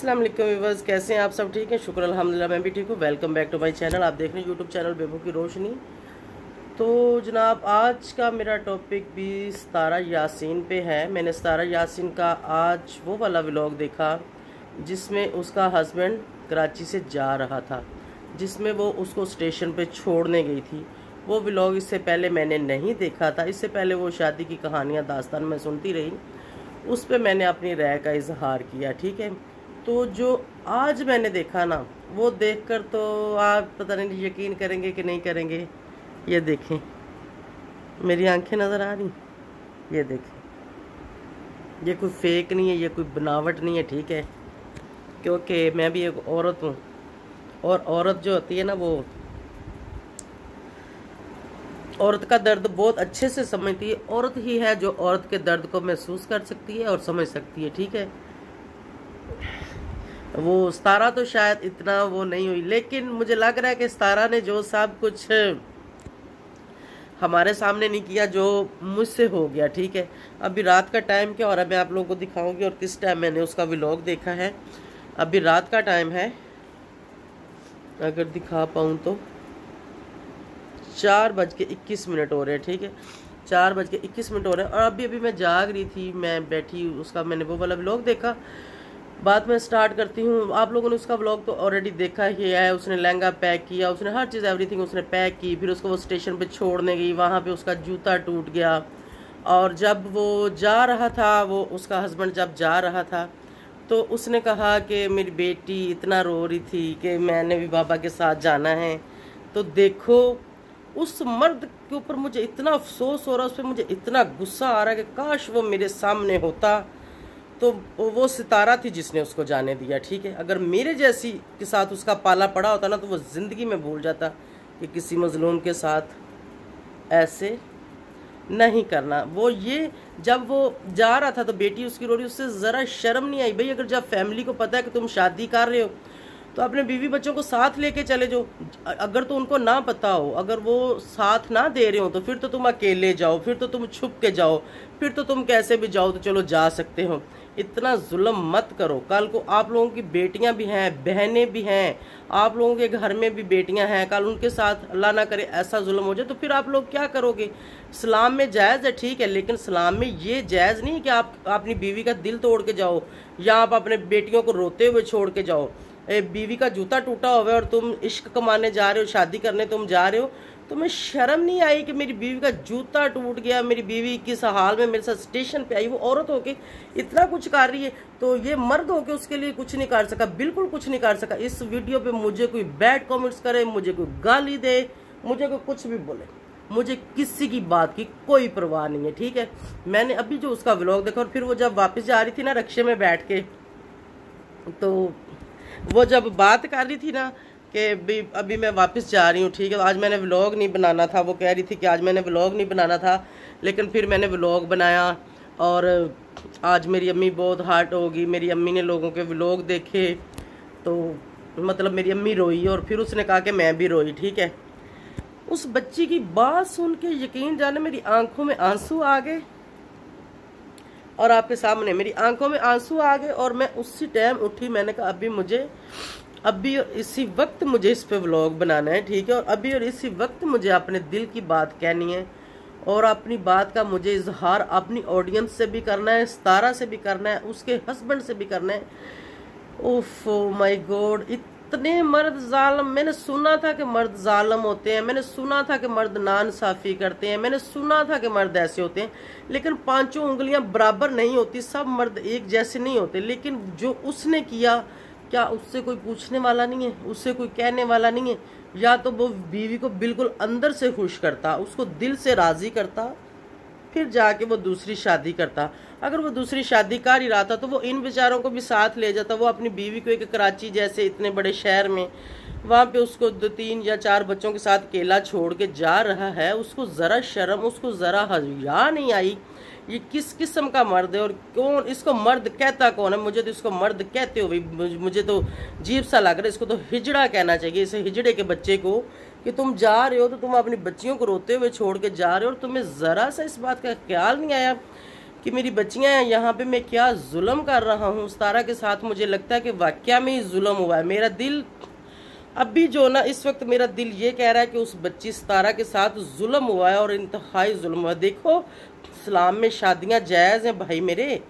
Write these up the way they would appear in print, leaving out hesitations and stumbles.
अस्सलाम वालेकुम व्यूअर्स, कैसे हैं आप सब? ठीक है, शुक्र अल्हम्दुलिल्लाह, मैं भी ठीक हूँ। Welcome back to my channel. आप देख रहे हैं यूट्यूब चैनल बेबू की रोशनी। तो जनाब, आज का मेरा टॉपिक भी सितारा यासीन पे है। मैंने सितारा यासीन का आज वो वाला व्लॉग देखा जिसमें उसका हस्बैंड कराची से जा रहा था, जिसमें वो उसको स्टेशन पे छोड़ने गई थी। वो व्लॉग इससे पहले मैंने नहीं देखा था। इससे पहले वो शादी की कहानियाँ दास्तान में सुनती रही, उस पर मैंने अपनी राय का इजहार किया। ठीक है, तो जो आज मैंने देखा ना, वो देखकर तो आप पता नहीं यकीन करेंगे कि नहीं करेंगे। ये देखें, मेरी आंखें नज़र आ रही, ये देखें। ये कोई फेक नहीं है, ये कोई बनावट नहीं है। ठीक है, क्योंकि मैं भी एक औरत हूँ, और औरत जो होती है ना, वो औरत का दर्द बहुत अच्छे से समझती है। औरत ही है जो औरत के दर्द को महसूस कर सकती है और समझ सकती है। ठीक है, वो सितारा तो शायद इतना वो नहीं हुई, लेकिन मुझे लग रहा है कि सितारा ने जो सब कुछ हमारे सामने नहीं किया, जो मुझसे हो गया। ठीक है, अभी रात का टाइम क्या हो रहा है मैं आप लोगों को दिखाऊंगी, और किस टाइम मैंने उसका व्लॉग देखा है। अभी रात का टाइम है, अगर दिखा पाऊँ तो 4:21 हो रहे हैं। ठीक है, 4:21 हो रहे हैं, और अभी अभी मैं जाग रही थी, मैं बैठी, उसका मैंने वो वाला व्लॉग देखा। बात मैं स्टार्ट करती हूँ। आप लोगों ने उसका व्लॉग तो ऑलरेडी देखा ही है। उसने लहंगा पैक किया, उसने हर चीज़ एवरीथिंग उसने पैक की। फिर उसको वो स्टेशन पे छोड़ने गई, वहाँ पे उसका जूता टूट गया। और जब वो जा रहा था, वो उसका हस्बैंड जब जा रहा था, तो उसने कहा कि मेरी बेटी इतना रो रही थी कि मैंने भी बाबा के साथ जाना है। तो देखो, उस मर्द के ऊपर मुझे इतना अफसोस हो रहा है, उस पर मुझे इतना गुस्सा आ रहा है कि काश वो मेरे सामने होता। तो वो सितारा थी जिसने उसको जाने दिया। ठीक है, अगर मेरे जैसी के साथ उसका पाला पड़ा होता ना, तो वो ज़िंदगी में भूल जाता कि किसी मजलूम के साथ ऐसे नहीं करना। वो ये जब वो जा रहा था तो बेटी उसकी रो रही, उससे ज़रा शर्म नहीं आई? भाई, अगर जब फैमिली को पता है कि तुम शादी कर रहे हो, तो अपने बीवी बच्चों को साथ लेके चले जाओ। अगर तो उनको ना पता हो, अगर वो साथ ना दे रहे हो, तो फिर तो तुम अकेले जाओ, फिर तो तुम छुप के जाओ, फिर तो तुम कैसे भी जाओ, तो चलो जा सकते हो। इतना जुल्म मत करो। कल को आप लोगों की बेटियां भी हैं, बहनें भी हैं, आप लोगों के घर में भी बेटियां हैं, कल उनके साथ अल्लाह ना करे ऐसा जुल्म हो जाए, तो फिर आप लोग क्या करोगे? इस्लाम में जायज़ है, ठीक है, लेकिन इस्लाम में ये जायज़ नहीं है कि आप अपनी बीवी का दिल तोड़ के जाओ, या आप अपने बेटियों को रोते हुए छोड़ के जाओ। बीवी का जूता टूटा हुआ है और तुम इश्क कमाने जा रहे हो, शादी करने तुम जा रहे हो, तुम्हें शर्म नहीं आई कि मेरी बीवी का जूता टूट गया, मेरी बीवी किस हाल में मेरे साथ स्टेशन पे आई? वो औरत होके इतना कुछ कर रही है, तो ये मर्द होके उसके लिए कुछ नहीं कर सका, बिल्कुल कुछ नहीं कर सका। इस वीडियो पे मुझे कोई बैड कमेंट्स करे, मुझे कोई गाली दे, मुझे कोई कुछ भी बोले, मुझे किसी की बात की कोई परवाह नहीं है। ठीक है, मैंने अभी जो उसका व्लॉग देखा, और फिर वो जब वापस जा रही थी ना रिक्शे में बैठ के, तो वो जब बात कर रही थी ना कि अभी मैं वापस जा रही हूँ, ठीक है, तो आज मैंने व्लॉग नहीं बनाना था। वो कह रही थी कि आज मैंने व्लॉग नहीं बनाना था, लेकिन फिर मैंने व्लॉग बनाया। और आज मेरी अम्मी बहुत हार्ट होगी, मेरी अम्मी ने लोगों के व्लॉग देखे, तो मतलब मेरी अम्मी रोई, और फिर उसने कहा कि मैं भी रोई। ठीक है, उस बच्ची की बात सुन के यकीन जाने मेरी आंखों में आंसू आ गए, और आपके सामने मेरी आंखों में आंसू आ गए। और मैं उसी टाइम उठी, मैंने कहा अभी और इसी वक्त मुझे इस पे व्लॉग बनाना है। ठीक है, और अभी और इसी वक्त मुझे अपने दिल की बात कहनी है, और अपनी बात का मुझे इजहार अपनी ऑडियंस से भी करना है, सितारा से भी करना है, उसके हस्बैंड से भी करना है। ओफ माय गॉड, इतने मर्द जालम। मैंने सुना था कि मर्द जालम होते हैं, मैंने सुना था कि मर्द नाइंसाफी करते हैं, मैंने सुना था कि मर्द ऐसे होते हैं, लेकिन पांचों उंगलियां बराबर नहीं होती, सब मर्द एक जैसे नहीं होते। लेकिन जो उसने किया, क्या उससे कोई पूछने वाला नहीं है? उससे कोई कहने वाला नहीं है? या तो वो बीवी को बिल्कुल अंदर से खुश करता, उसको दिल से राजी करता, फिर जाके वो दूसरी शादी करता। अगर वो दूसरी शादी कर ही रहा था, तो वो इन बेचारों को भी साथ ले जाता। वो अपनी बीवी को एक कराची जैसे इतने बड़े शहर में, वहाँ पे उसको 2-3 या 4 बच्चों के साथ अकेला छोड़ के जा रहा है, उसको ज़रा शर्म, उसको ज़रा हया नहीं आई? ये किस किस्म का मर्द है? और कौन इसको मर्द कहता कौन है? मुझे तो इसको मर्द कहते हो भाई, मुझे तो अजीब सा लग रहा है। इसको तो हिजड़ा कहना चाहिए, इसे हिजड़े के बच्चे को, कि तुम जा रहे हो तो तुम अपनी बच्चियों को रोते हुए छोड़ के जा रहे हो, और तुम्हें ज़रा सा इस बात का ख्याल नहीं आया कि मेरी बच्चियां हैं, यहाँ पे मैं क्या जुल्म कर रहा हूँ उस तारा के साथ। मुझे लगता है कि वाकया में ही जुल्म हुआ है। मेरा दिल अभी जो ना इस वक्त मेरा दिल ये कह रहा है कि उस बच्ची सितारा के साथ जुल्म हुआ है और इंतहाई जुल्म हुआ है। देखो, इस्लाम में शादियां जायज़ हैं भाई मेरे,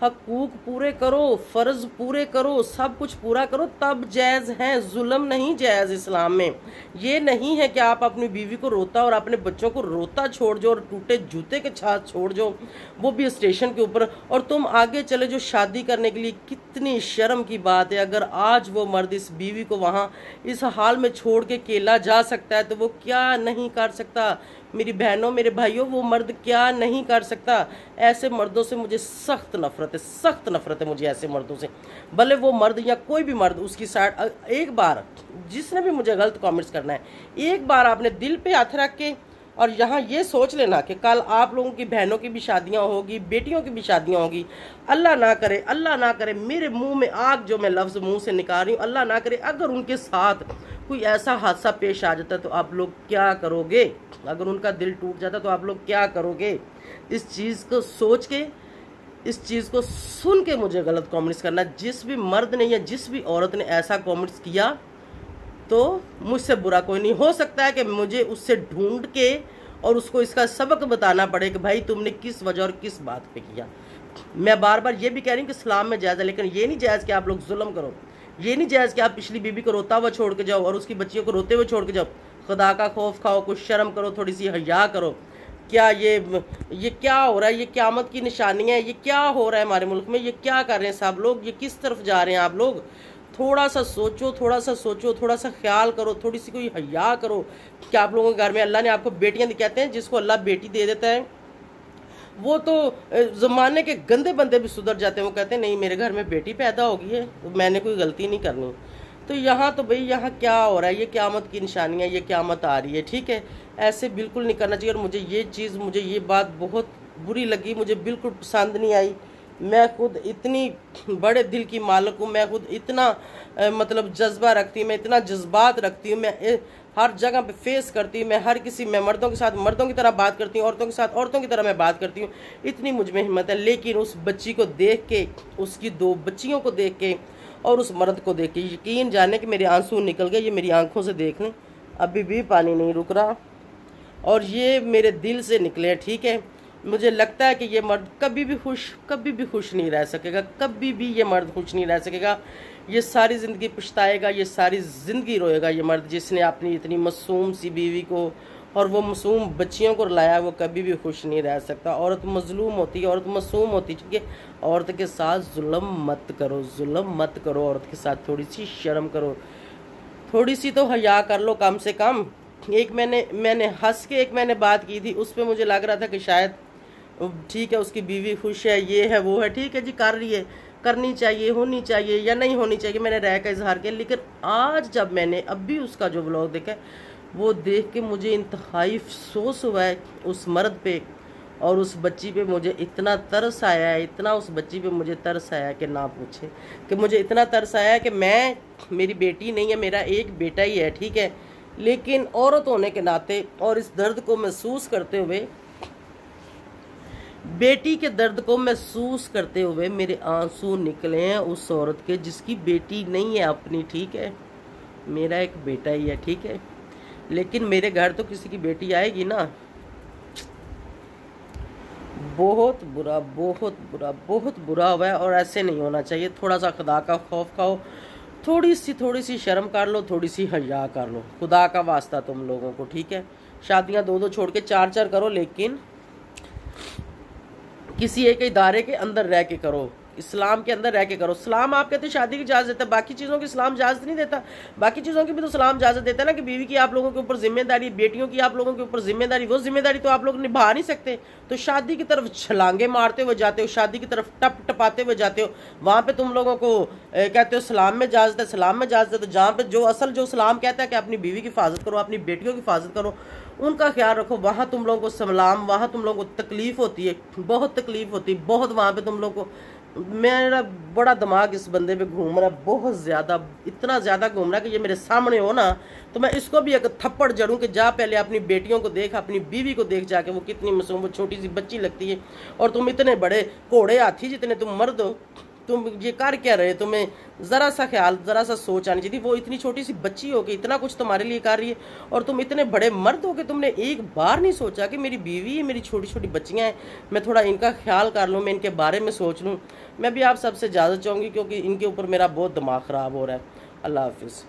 हकूक पूरे करो, फ़र्ज़ पूरे करो, सब कुछ पूरा करो तब जायज़ हैं, जुल्म नहीं जायज़ इस्लाम में। ये नहीं है कि आप अपनी बीवी को रोता और अपने बच्चों को रोता छोड़ जाओ और टूटे जूते के साथ छोड़ जाओ, वो भी स्टेशन के ऊपर, और तुम आगे चले जो शादी करने के लिए। कितनी शर्म की बात है। अगर आज वो मर्द इस बीवी को वहाँ इस हाल में छोड़ के अकेला जा सकता है तो वो क्या नहीं कर सकता। मेरी बहनों, मेरे भाइयों, वो मर्द क्या नहीं कर सकता। ऐसे मर्दों से मुझे सख्त नफरत है, सख्त नफरत है मुझे ऐसे मर्दों से। भले वो मर्द या कोई भी मर्द उसकी साइड, एक बार जिसने भी मुझे गलत कमेंट्स करना है, एक बार आपने दिल पे हाथ रख के और यहाँ ये सोच लेना कि कल आप लोगों की बहनों की भी शादियाँ होगी, बेटियों की भी शादियाँ होगी। अल्लाह ना करे, अल्लाह ना करे, मेरे मुंह में आग जो मैं लफ्ज़ मुंह से निकाल रही हूँ, अल्लाह ना करे अगर उनके साथ कोई ऐसा हादसा पेश आ जाता तो आप लोग क्या करोगे। अगर उनका दिल टूट जाता तो आप लोग क्या करोगे। इस चीज़ को सोच के, इस चीज़ को सुन के मुझे गलत कमेंट्स करना। जिस भी मर्द ने या जिस भी औरत ने ऐसा कमेंट्स किया तो मुझसे बुरा कोई नहीं। हो सकता है कि मुझे उससे ढूंढ के और उसको इसका सबक बताना पड़े कि भाई तुमने किस वजह और किस बात पे किया। मैं बार बार ये भी कह रही हूँ कि इस्लाम में जायज़ है, लेकिन ये नहीं जायज़ कि आप लोग जुल्म करो। ये नहीं जायज़ कि आप पिछली बीबी को रोता हुआ छोड़ के जाओ और उसकी बच्चियों को रोते हुए छोड़ के जाओ। खुदा का खौफ खाओ, कुछ शर्म करो, थोड़ी सी हया करो। क्या ये क्या हो रहा है? ये क़यामत की निशानी है। ये क्या हो रहा है हमारे मुल्क में? ये क्या कर रहे हैं सब लोग? ये किस तरफ जा रहे हैं आप लोग? थोड़ा सा सोचो, थोड़ा सा सोचो, थोड़ा सा ख्याल करो, थोड़ी सी कोई हया करो कि आप लोगों के घर में अल्लाह ने आपको बेटियां दी। कहते हैं जिसको अल्लाह बेटी दे देता है वो तो ज़माने के गंदे बंदे भी सुधर जाते हैं। वो कहते हैं नहीं मेरे घर में बेटी पैदा होगी है तो मैंने कोई गलती नहीं करनी। तो यहाँ तो भाई यहाँ क्या हो रहा है? ये क़यामत की निशानी है, ये क़यामत आ रही है, ठीक है। ऐसे बिल्कुल नहीं करना चाहिए। और मुझे ये चीज़, मुझे ये बात बहुत बुरी लगी, मुझे बिल्कुल पसंद नहीं आई। मैं खुद इतनी बड़े दिल की मालिक हूँ, मैं खुद इतना मतलब जज्बा रखती हूँ, मैं इतना जज्बात रखती हूँ, मैं हर जगह पे फेस करती हूँ। मैं हर किसी, मैं मर्दों के साथ मर्दों की तरह बात करती हूँ, औरतों के साथ औरतों की तरह मैं बात करती हूँ। इतनी मुझ में हिम्मत है। लेकिन उस बच्ची को देख के, उसकी 2 बच्चियों को देख के और उस मर्द को देख के यकीन जाने कि मेरे आंसू निकल गए। ये मेरी आंखों से देख लें, अभी भी पानी नहीं रुक रहा और ये मेरे दिल से निकले, ठीक है। मुझे लगता है कि ये मर्द कभी भी खुश नहीं रह सकेगा, कभी भी ये मर्द खुश नहीं रह सकेगा। ये सारी ज़िंदगी पछताएगा, ये सारी ज़िंदगी रोएगा। ये मर्द जिसने अपनी इतनी मासूम सी बीवी को और वो मासूम बच्चियों को रुलाया, वो कभी भी खुश नहीं रह सकता। औरत मजलूम होती है, औरत मासूम होती है, ठीक है। औरत के साथ जुल्म मत करो, जुल्म मत करो। औरत के साथ थोड़ी सी शर्म करो, थोड़ी सी तो हया कर लो कम से कम। एक मैंने हंस के मैंने बात की थी, उस पर मुझे लग रहा था कि शायद ठीक है उसकी बीवी खुश है, ये है वो है, ठीक है जी, कर रही है, करनी चाहिए, होनी चाहिए या नहीं होनी चाहिए, मैंने राय का इजहार किया। लेकिन आज जब मैंने अभी उसका जो व्लॉग देखा, वो देख के मुझे इंतहाई अफसोस हुआ है उस मर्द पे और उस बच्ची पे। मुझे इतना तरस आया है, इतना उस बच्ची पे मुझे तरस आया कि ना पूछे। कि मुझे इतना तरस आया कि मैं, मेरी बेटी नहीं है, मेरा एक बेटा ही है, ठीक है, लेकिन औरत होने के नाते और इस दर्द को महसूस करते हुए, बेटी के दर्द को महसूस करते हुए मेरे आंसू निकले हैं उस औरत के जिसकी बेटी नहीं है अपनी, ठीक है। मेरा एक बेटा ही है, ठीक है, लेकिन मेरे घर तो किसी की बेटी आएगी ना। बहुत बुरा, बहुत बुरा, बहुत बुरा हुआ है और ऐसे नहीं होना चाहिए। थोड़ा सा खुदा का खौफ खाओ, थोड़ी सी शर्म कर लो, थोड़ी सी हया कर लो, खुदा का वास्ता तुम लोगों को, ठीक है। शादियां 2-2 छोड़ के 4-4 करो, लेकिन किसी एक इदारे के अंदर रह के करो, इस्लाम के अंदर रह के करो। इस्लाम आप कहते हैं शादी की इजाज़त देता है, बाकी चीज़ों की इस्लाम इजाज़त नहीं देता। बाकी चीज़ों की भी तो इस्लाम इजाज़त देता है ना कि बीवी की आप लोगों के ऊपर जिम्मेदारी, बेटियों की आप लोगों के ऊपर जिम्मेदारी, वो जिम्मेदारी तो आप लोग निभा नहीं सकते। तो शादी की तरफ छलांगे मारते हुए जाते हो, शादी की तरफ टप टपाते हुए जाते हो। वहाँ पर तुम लोगों को कहते हो इस्लाम में इजाज़त है, इस्लाम में इजाज़त है। तो जहाँ पर जो असल जो इस्लाम कहता है कि अपनी बीवी की हिफाजत करो, अपनी बेटियों की हिफाजत करो, उनका ख्याल रखो, वहाँ तुम लोगों को सलाम, वहाँ तुम लोगों को तकलीफ़ होती है, बहुत तकलीफ़ होती है, बहुत। वहाँ पे तुम लोगों को मेरा बड़ा दिमाग इस बंदे पे घूम रहा है, बहुत ज़्यादा, इतना ज़्यादा घूम रहा है कि ये मेरे सामने हो ना तो मैं इसको भी एक थप्पड़ जड़ूं कि जा पहले अपनी बेटियों को देख, अपनी बीवी को देख जाके, वो कितनी मासूम, वो छोटी सी बच्ची लगती है, और तुम इतने बड़े घोड़े हाथी जितने तुम मर्द हो, तुम ये कर क्या रहे? तुम्हें ज़रा सा ख्याल, ज़रा सा सोच आनी चाहिए। वो इतनी छोटी सी बच्ची हो के इतना कुछ तुम्हारे लिए कर रही है, और तुम इतने बड़े मर्द हो के तुमने एक बार नहीं सोचा कि मेरी बीवी है, मेरी छोटी छोटी बच्चियां हैं, मैं थोड़ा इनका ख्याल कर लूँ, मैं इनके बारे में सोच लूँ। मैं भी आप सबसे इजाज़त चाहूँगी क्योंकि इनके ऊपर मेरा बहुत दिमाग ख़राब हो रहा है। अल्लाह हाफिज़।